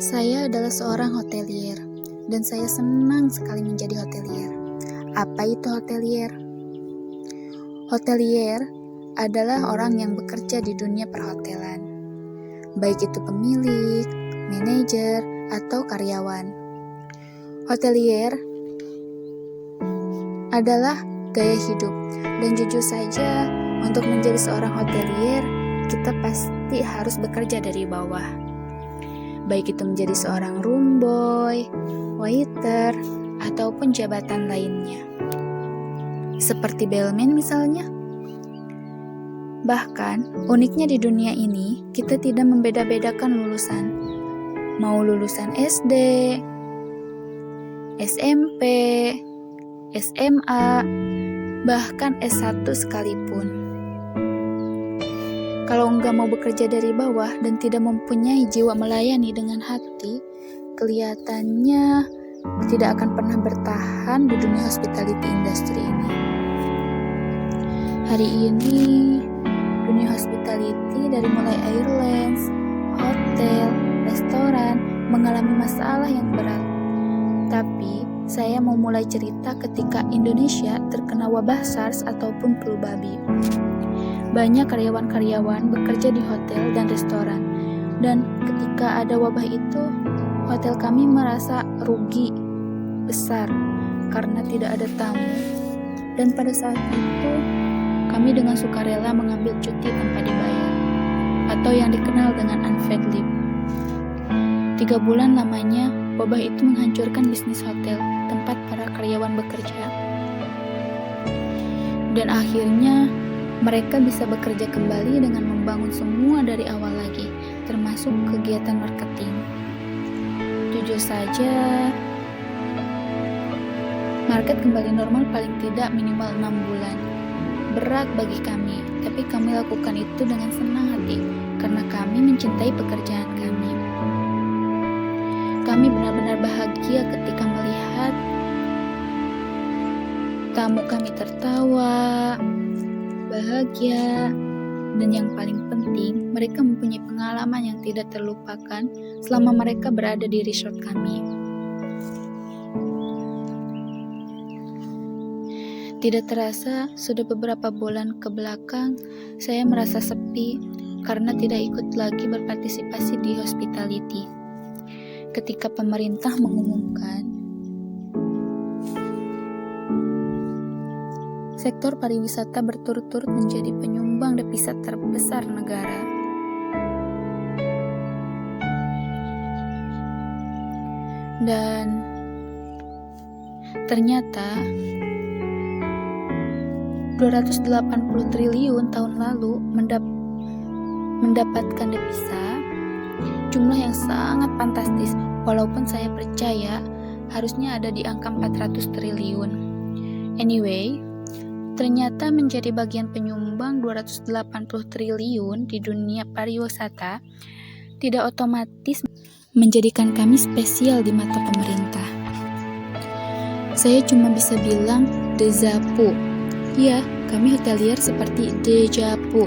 Saya adalah seorang hotelier, dan saya senang sekali menjadi hotelier. Apa itu hotelier? Hotelier adalah orang yang bekerja di dunia perhotelan, baik itu pemilik, manajer, atau karyawan. Hotelier adalah gaya hidup, dan jujur saja, untuk menjadi seorang hotelier, kita pasti harus bekerja dari bawah. Baik itu menjadi seorang room boy, waiter, ataupun jabatan lainnya. Seperti bellman misalnya. Bahkan, uniknya di dunia ini, kita tidak membeda-bedakan lulusan. Mau lulusan SD, SMP, SMA, bahkan S1 sekalipun. Kalau enggak mau bekerja dari bawah dan tidak mempunyai jiwa melayani dengan hati, kelihatannya tidak akan pernah bertahan di dunia hospitality industry ini. Hari ini, dunia hospitality dari mulai airlines, hotel, restoran mengalami masalah yang berat. Tapi, saya mau mulai cerita ketika Indonesia terkena wabah SARS ataupun flu babi. Banyak karyawan-karyawan bekerja di hotel dan restoran, dan ketika ada wabah itu, hotel kami merasa rugi besar karena tidak ada tamu. Dan pada saat itu, kami dengan sukarela mengambil cuti tanpa dibayar, atau yang dikenal dengan unpaid leave. 3 bulan lamanya, wabah itu menghancurkan bisnis hotel, tempat para karyawan bekerja. Dan akhirnya, mereka bisa bekerja kembali dengan membangun semua dari awal lagi, termasuk kegiatan marketing. Jujur saja, market kembali normal paling tidak minimal 6 bulan. Berat bagi kami, tapi kami lakukan itu dengan senang hati, karena kami mencintai pekerjaan kami. Kami benar-benar bahagia ketika melihat tamu kami tertawa, bahagia, dan yang paling penting, mereka mempunyai pengalaman yang tidak terlupakan selama mereka berada di resort kami. Tidak terasa, sudah beberapa bulan ke belakang, saya merasa sepi karena tidak ikut lagi berpartisipasi di hospitality. Ketika pemerintah mengumumkan sektor pariwisata berturut-turut menjadi penyumbang devisa terbesar negara. Dan ternyata 280 triliun tahun lalu mendapatkan devisa, jumlah yang sangat fantastis, walaupun saya percaya harusnya ada di angka 400 triliun. Anyway, ternyata menjadi bagian penyumbang 280 triliun di dunia pariwisata tidak otomatis menjadikan kami spesial di mata pemerintah. Saya cuma bisa bilang deja vu. Ya, kami hotelier seperti deja vu.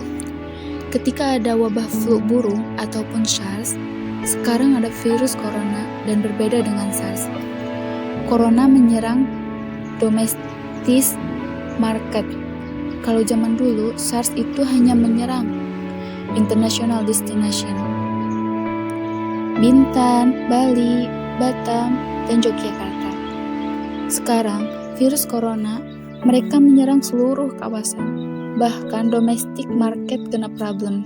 Ketika ada wabah flu burung ataupun SARS, sekarang ada virus corona dan berbeda dengan SARS. Corona menyerang domestic market. Kalau zaman dulu, SARS itu hanya menyerang international destination. Bintan, Bali, Batam, dan Yogyakarta. Sekarang, virus corona mereka menyerang seluruh kawasan. Bahkan domestic market kena problem.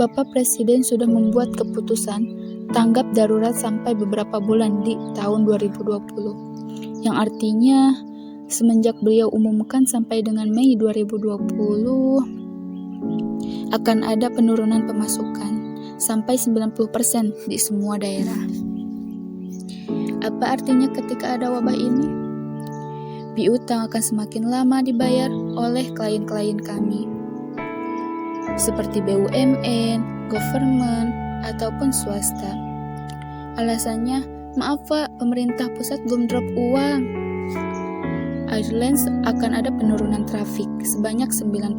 Bapak Presiden sudah membuat keputusan tanggap darurat sampai beberapa bulan di tahun 2020. Yang artinya semenjak beliau umumkan sampai dengan Mei 2020 akan ada penurunan pemasukan sampai 90% di semua daerah. Apa artinya ketika ada wabah ini? Piutang akan semakin lama dibayar oleh klien-klien kami, seperti BUMN, government, ataupun swasta. Alasannya, maaf Pak, pemerintah pusat belum drop uang. Airlines akan ada penurunan trafik sebanyak 90%.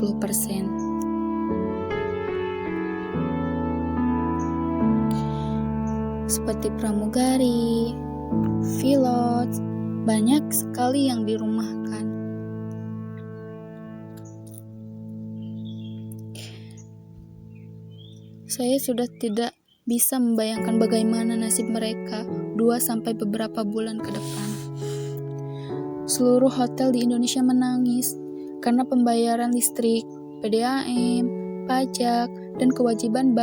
seperti pramugari, pilot, banyak sekali yang dirumahkan. Saya sudah tidak bisa membayangkan bagaimana nasib mereka 2 sampai beberapa bulan ke depan. Seluruh hotel di Indonesia menangis karena pembayaran listrik, PDAM, pajak, dan kewajiban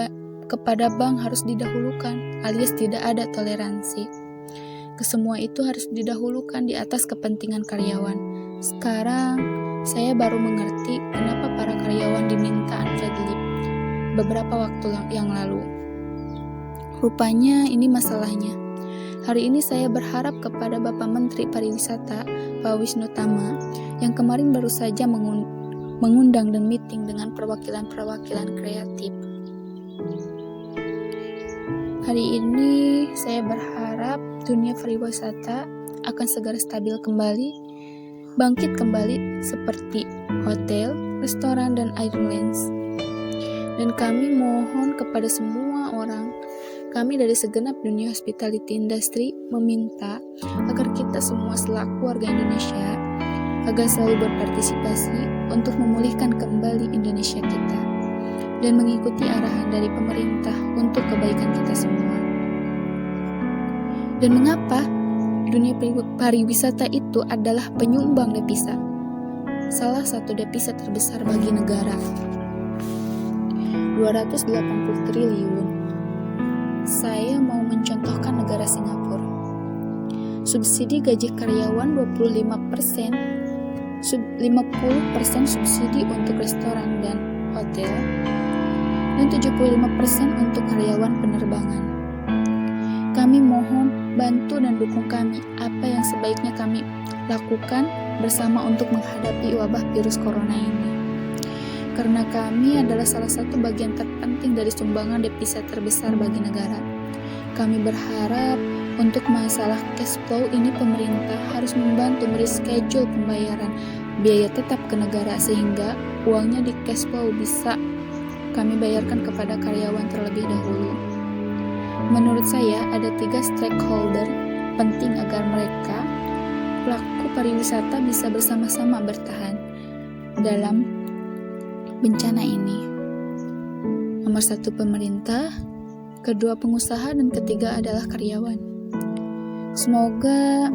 kepada bank harus didahulukan, alias tidak ada toleransi. Kesemua itu harus didahulukan di atas kepentingan karyawan. Sekarang, saya baru mengerti kenapa para karyawan diminta unpaid leave beberapa waktu yang lalu. Rupanya ini masalahnya. Hari ini saya berharap kepada Bapak Menteri Pariwisata, Pak Wisnu Tama, yang kemarin baru saja mengundang dan meeting dengan perwakilan-perwakilan kreatif. Hari ini saya berharap dunia pariwisata akan segera stabil kembali, bangkit kembali seperti hotel, restoran, dan airlines. Dan kami mohon kepada semua orang, kami dari segenap dunia hospitality industry meminta agar kita semua selaku warga Indonesia agar selalu berpartisipasi untuk memulihkan kembali Indonesia kita dan mengikuti arahan dari pemerintah untuk kebaikan kita semua. Dan mengapa dunia pariwisata itu adalah penyumbang devisa? Salah satu devisa terbesar bagi negara. 280 triliun. Saya mau mencontohkan negara Singapura. Subsidi gaji karyawan 25%, 50% subsidi untuk restoran dan hotel, dan 75% untuk karyawan penerbangan. Kami mohon bantu dan dukung kami apa yang sebaiknya kami lakukan bersama untuk menghadapi wabah virus corona ini. Karena kami adalah salah satu bagian terpenting dari sumbangan devisa terbesar bagi negara. Kami berharap untuk masalah cash flow ini pemerintah harus membantu mereschedule pembayaran biaya tetap ke negara sehingga uangnya di cash flow bisa kami bayarkan kepada karyawan terlebih dahulu. Menurut saya ada 3 stakeholder penting agar mereka, pelaku pariwisata bisa bersama-sama bertahan dalam bencana ini. Nomor 1 pemerintah, kedua pengusaha, dan ketiga adalah karyawan. Semoga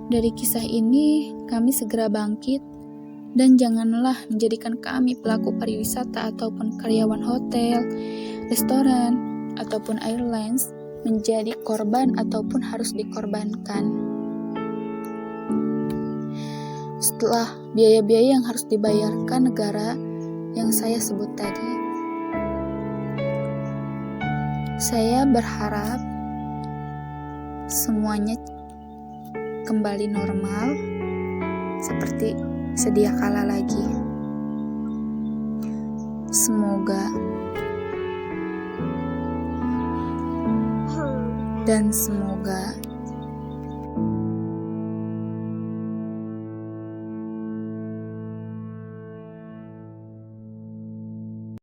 dari kisah ini kami segera bangkit dan janganlah menjadikan kami pelaku pariwisata ataupun karyawan hotel, restoran, ataupun airlines menjadi korban ataupun harus dikorbankan. Setelah biaya-biaya yang harus dibayarkan negara yang saya sebut tadi. Saya berharap semuanya kembali normal seperti sedia kala lagi. Semoga dan semoga